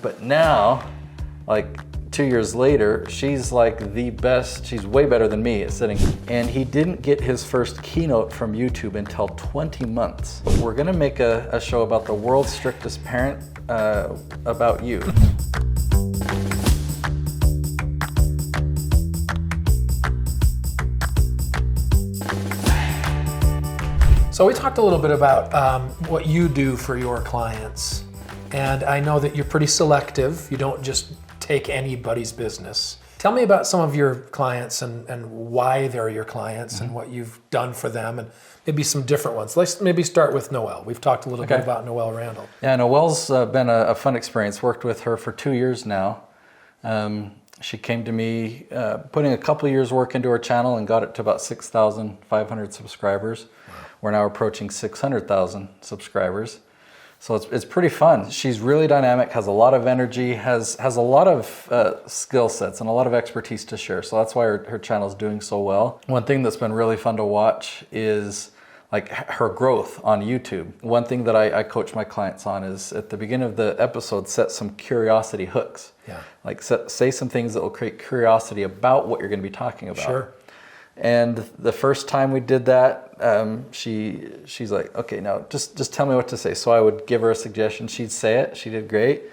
but now, like 2 years later, she's like the best. She's way better than me at sitting. And he didn't get his first keynote from YouTube until 20 months. We're gonna make a show about the world's strictest parent, about you. So we talked a little bit about what you do for your clients. And I know that you're pretty selective. You don't just take anybody's business. Tell me about some of your clients and why they're your clients and what you've done for them, and maybe some different ones. Let's maybe start with Noelle. We've talked a little bit about Noelle Randall. Yeah, Noelle's been a fun experience. Worked with her for 2 years now. She came to me putting a couple of years work into her channel and got it to about 6,500 subscribers. Wow. We're now approaching 600,000 subscribers. So it's pretty fun. She's really dynamic, has a lot of energy, has a lot of skill sets and a lot of expertise to share. So that's why her channel is doing so well. One thing that's been really fun to watch is like her growth on YouTube. One thing that I coach my clients on is at the beginning of the episode, set some curiosity hooks. Yeah. Like say some things that will create curiosity about what you're going to be talking about. Sure. And the first time we did that, she's like, okay, now just tell me what to say. So I would give her a suggestion. She'd say it. She did great.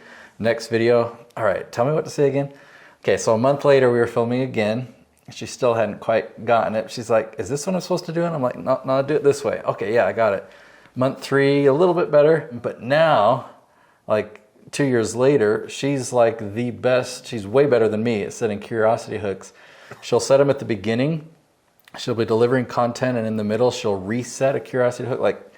Next video, all right, tell me what to say again. Okay, so a month later, we were filming again. She still hadn't quite gotten it. She's like, is this what I'm supposed to do? And I'm like, no, do it this way. Okay, yeah, I got it. Month 3, a little bit better. But now, like 2 years later, she's like the best. She's way better than me at setting curiosity hooks. She'll set them at the beginning. She'll be delivering content, and in the middle, she'll reset a curiosity hook. Like,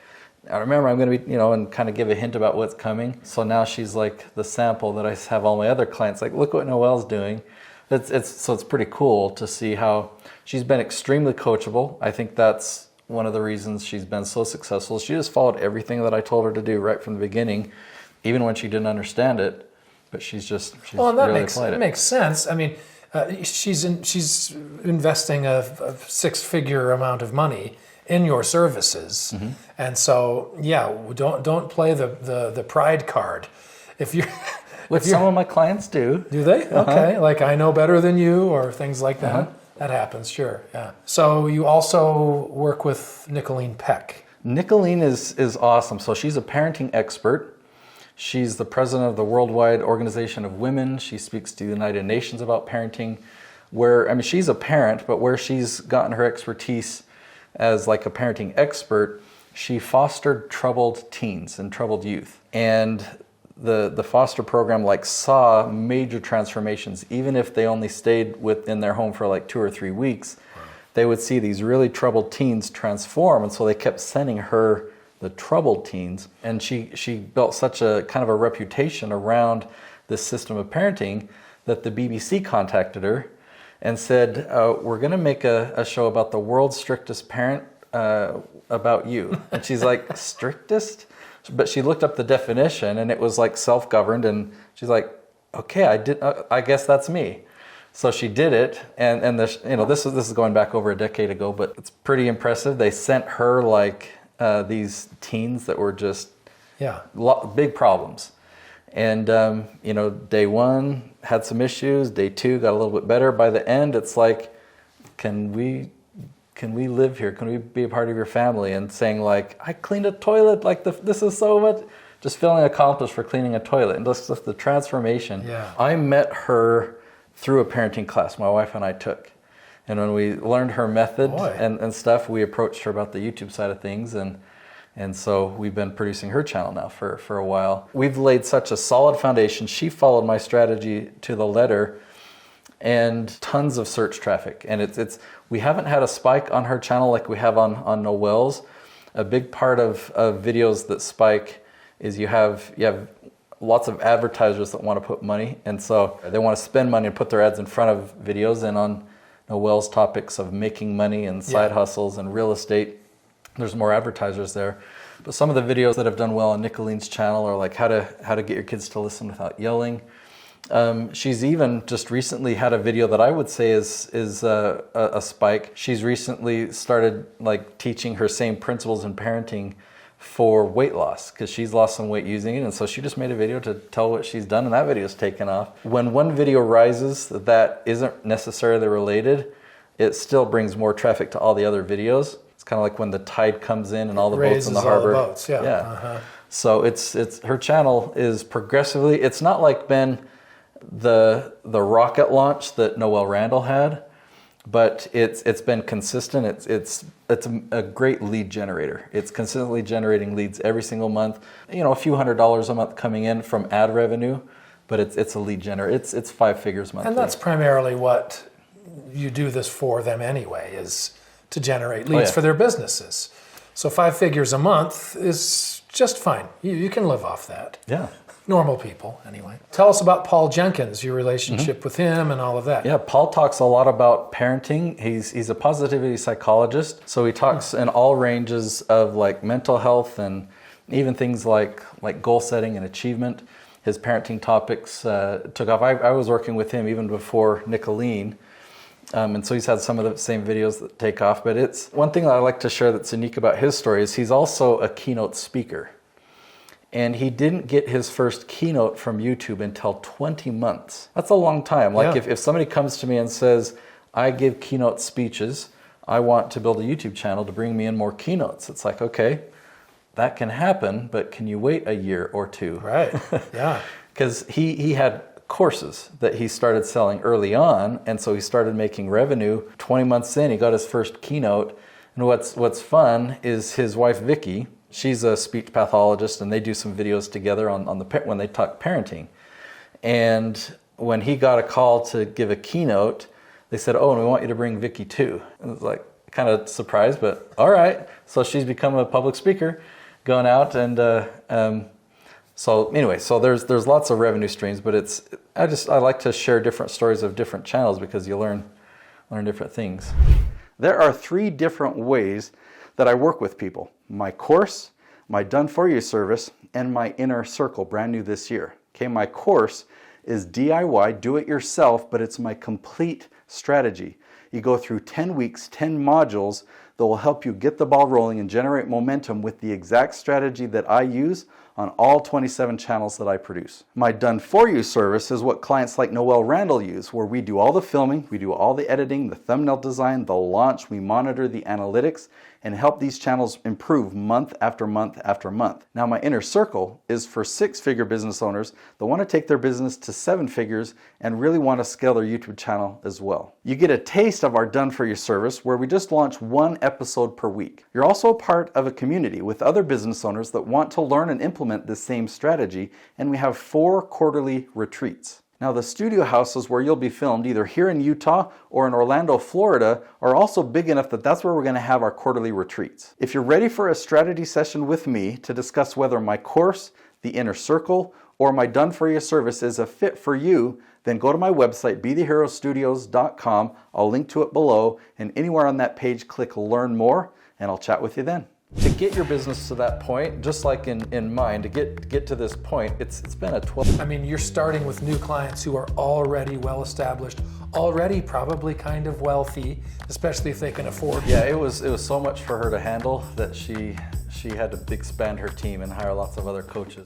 I remember I'm going to be, and kind of give a hint about what's coming. So now she's like the sample that I have all my other clients. Like, look what Noelle's doing. So it's pretty cool to see how she's been extremely coachable. I think that's one of the reasons she's been so successful. She just followed everything that I told her to do right from the beginning, even when she didn't understand it. But she's really applied it. That makes sense. I mean, she's investing a six-figure amount of money in your services, and so don't play the pride card. Some of my clients do. Do they? Okay, like I know better than you, or things like that. That happens, sure. Yeah. So you also work with Nicholeen Peck. Nicholeen is awesome. So she's a parenting expert. She's the president of the Worldwide Organization of Women. She speaks to the United Nations about parenting. She's a parent, but where she's gotten her expertise as like a parenting expert, she fostered troubled teens and troubled youth. And the foster program saw major transformations. Even if they only stayed within their home for like 2 or 3 weeks, they would see these really troubled teens transform. And so they kept sending her the troubled teens, and she built such a kind of a reputation around this system of parenting that the BBC contacted her and said, we're going to make a show about the world's strictest parent, about you. And she's like, strictest? But she looked up the definition, and it was like self-governed, and she's like, okay, I guess that's me. So she did it, and this is going back over a decade ago, but it's pretty impressive. They sent her these teens that were just big problems. And, day 1 had some issues. Day 2 got a little bit better. By the end, it's like, can we live here? Can we be a part of your family? And saying like, I cleaned a toilet. This is so much. Just feeling accomplished for cleaning a toilet. And just the transformation. Yeah. I met her through a parenting class my wife and I took. And when we learned her method and stuff, we approached her about the YouTube side of things. And so we've been producing her channel now for a while. We've laid such a solid foundation. She followed my strategy to the letter, and tons of search traffic. And we haven't had a spike on her channel like we have on Noelle's. A big part of videos that spike is you have lots of advertisers that want to put money. And so they want to spend money and put their ads in front of videos. And on Noelle's topics of making money and side hustles and real estate, there's more advertisers there. But some of the videos that have done well on Nicoleen's channel are like how to get your kids to listen without yelling. She's even just recently had a video that I would say is a spike. She's recently started teaching her same principles in parenting for weight loss because she's lost some weight using it, and so she just made a video to tell what she's done, and that video's taken off. When one video rises that isn't necessarily related, it still brings more traffic to all the other videos. It's kind of like when the tide comes in and all the boats in the harbor. All the boats, yeah. So it's her channel is progressively. It's not like been the rocket launch that Noelle Randall had, but it's been consistent. It's a great lead generator. It's consistently generating leads every single month. You know, a few $100s a month coming in from ad revenue, but it's a lead generator. It's 5 figures monthly. And that's primarily what you do this for them anyway, is to generate leads for their businesses. So 5 figures a month is just fine. You can live off that. Yeah. Normal people, anyway. Tell us about Paul Jenkins, your relationship with him and all of that. Yeah, Paul talks a lot about parenting. He's a positivity psychologist, so he talks in all ranges of like mental health and even things like goal setting and achievement. His parenting topics took off. I was working with him even before Nicholeen, and so he's had some of the same videos that take off. But it's one thing that I like to share that's unique about his story is he's also a keynote speaker. And he didn't get his first keynote from YouTube until 20 months. That's a long time. Like if somebody comes to me and says, I give keynote speeches, I want to build a YouTube channel to bring me in more keynotes. It's like, okay, that can happen, but can you wait a year or two? Right, yeah. Because he had courses that he started selling early on, and so he started making revenue. 20 months in, he got his first keynote. And what's fun is his wife, Vicki, she's a speech pathologist, and they do some videos together on when they talk parenting. And when he got a call to give a keynote, they said, "Oh, and we want you to bring Vicki too." And it was like kind of surprised, but all right. So she's become a public speaker, going out, and so anyway, so there's lots of revenue streams, but I like to share different stories of different channels because you learn different things. There are 3 different ways that I work with people: my course, my done-for-you service, and my inner circle, brand new this year. Okay, my course is DIY, do it yourself, but it's my complete strategy. You go through 10 weeks, 10 modules that will help you get the ball rolling and generate momentum with the exact strategy that I use on all 27 channels that I produce. My done-for-you service is what clients like Noelle Randall use, where we do all the filming, we do all the editing, the thumbnail design, the launch, we monitor the analytics, and help these channels improve month after month after month. Now, my inner circle is for 6-figure business owners that want to take their business to 7 figures and really want to scale their YouTube channel as well. You get a taste of our done-for-you service where we just launch 1 episode per week. You're also a part of a community with other business owners that want to learn and implement the same strategy, and we have 4 quarterly retreats. Now, the studio houses where you'll be filmed, either here in Utah or in Orlando, Florida, are also big enough that that's where we're going to have our quarterly retreats. If you're ready for a strategy session with me to discuss whether my course, the inner circle, or my done-for-you service is a fit for you, then go to my website, BeTheHeroStudios.com. I'll link to it below, and anywhere on that page, click Learn More, and I'll chat with you then. To get your business to that point, just like in mine, to get to this point, it's been a 12. I mean, you're starting with new clients who are already well established, already probably kind of wealthy, especially if they can afford. Yeah, it was so much for her to handle that she had to expand her team and hire lots of other coaches.